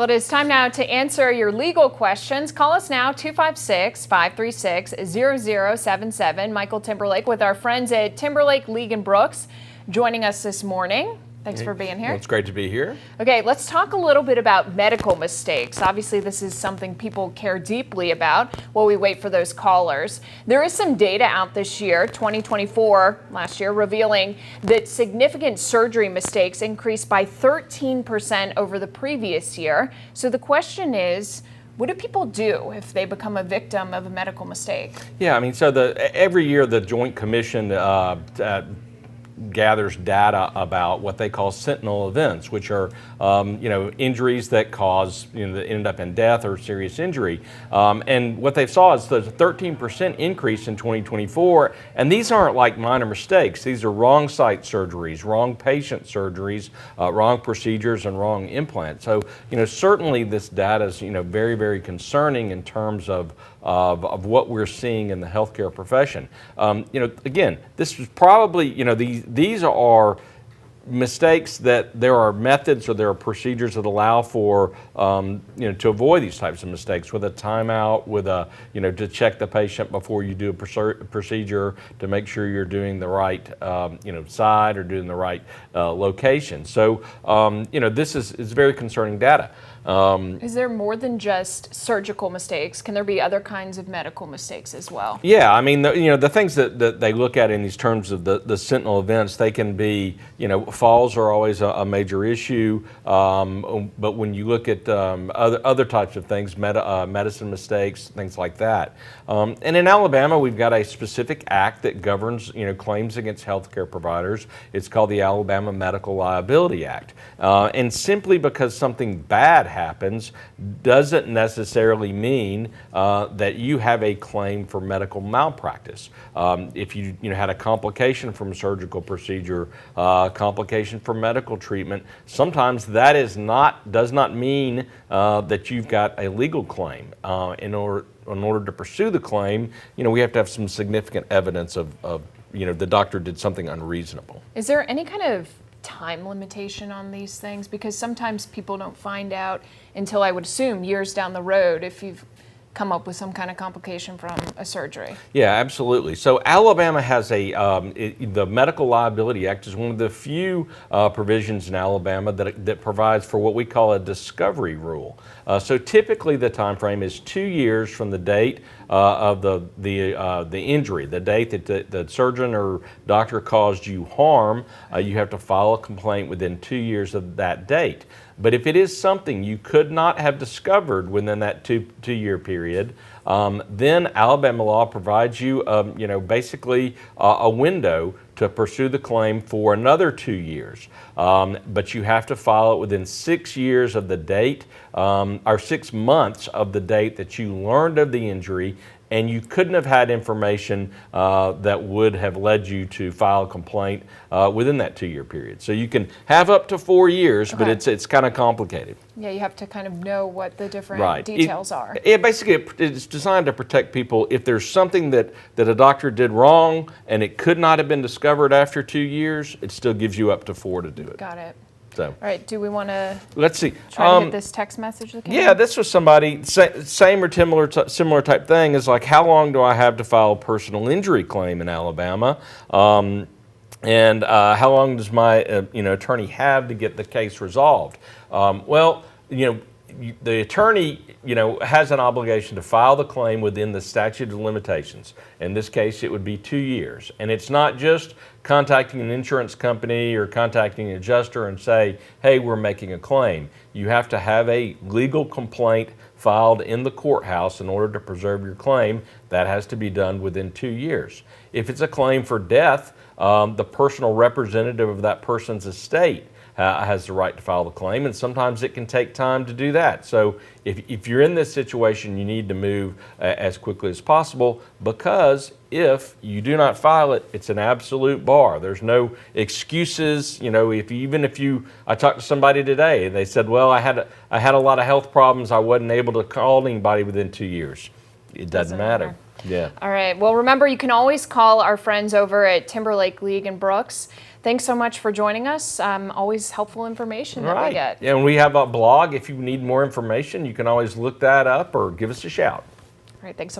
Well, it is time now to answer your legal questions. Call us now, 256-536-0077. Michael Timberlake with our friends at Timberlake, League & Brooks joining us this morning. Thanks for being here. Well, it's great to be here. Okay, let's talk a little bit about medical mistakes. Obviously, this is something people care deeply about while we wait for those callers. There is some data out this year, 2024, last year, revealing that significant surgery mistakes increased by 13% over the previous year. So the question is, what do people do if they become a victim of a medical mistake? Yeah, I mean, so every year the Joint Commission gathers data about what they call sentinel events, which are injuries that cause that end up in death or serious injury. And what they saw is there's a 13% increase in 2024, and these aren't like minor mistakes. These are wrong site surgeries, wrong patient surgeries, wrong procedures, and wrong implants. So certainly this data is very, very concerning in terms of what we're seeing in the healthcare profession. Again, this was probably these are mistakes that there are methods or there are procedures that allow for to avoid these types of mistakes, with a timeout, with a to check the patient before you do a procedure to make sure you're doing the right side or doing the right location. So this is very concerning data. Is there more than just surgical mistakes? Can there be other kinds of medical mistakes as well? Yeah, I mean, the things that they look at in these terms of the sentinel events, they can be, falls are always a major issue, but when you look at other types of things, medicine mistakes, things like that. And in Alabama, we've got a specific act that governs, claims against healthcare providers. It's called the Alabama Medical Liability Act. And simply because something bad happens doesn't necessarily mean that you have a claim for medical malpractice. If you had a complication from a surgical procedure, complication from medical treatment, sometimes that does not mean that you've got a legal claim. In order to pursue the claim, we have to have some significant evidence of the doctor did something unreasonable. Is there any kind of time limitation on these things? Because sometimes people don't find out until, I would assume, years down the road if you've come up with some kind of complication from a surgery. Yeah, absolutely. So Alabama has the Medical Liability Act is one of the few provisions in Alabama that provides for what we call a discovery rule. So typically the time frame is 2 years from the date of the injury, the date that the surgeon or doctor caused you harm. You have to file a complaint within 2 years of that date. But if it is something you could not have discovered within that two-year period, then Alabama law provides you, basically a window to pursue the claim for another 2 years. But you have to file it within 6 years of the date, or 6 months of the date that you learned of the injury, and you couldn't have had information that would have led you to file a complaint within that 2-year period. So you can have up to 4 years, but it's kind of complicated. Yeah, you have to kind of know what the different details are. Basically, it's designed to protect people. If there's something that a doctor did wrong and it could not have been discovered after 2 years, it still gives you up to 4 to do it. Got it. So, all right, do we want to try to get this text message that came Yeah, in? this was somebody, same or similar type thing, is like, how long do I have to file a personal injury claim in Alabama? And how long does my attorney have to get the case resolved? The attorney, has an obligation to file the claim within the statute of limitations. In this case, it would be 2 years. And it's not just contacting an insurance company or contacting an adjuster and say, hey, we're making a claim. You have to have a legal complaint filed in the courthouse in order to preserve your claim. That has to be done within 2 years. If it's a claim for death, the personal representative of that person's estate has the right to file the claim, and sometimes it can take time to do that. So if you're in this situation, you need to move as quickly as possible, because if you do not file it, it's an absolute bar. There's no excuses. I talked to somebody today and they said, well, I had a lot of health problems. I wasn't able to call anybody within 2 years. It doesn't matter. Yeah. All right. Well, remember, you can always call our friends over at Timberlake, League & Brooks. Thanks so much for joining us. Always helpful information that we get. And we have a blog. If you need more information, you can always look that up or give us a shout. All right, thanks so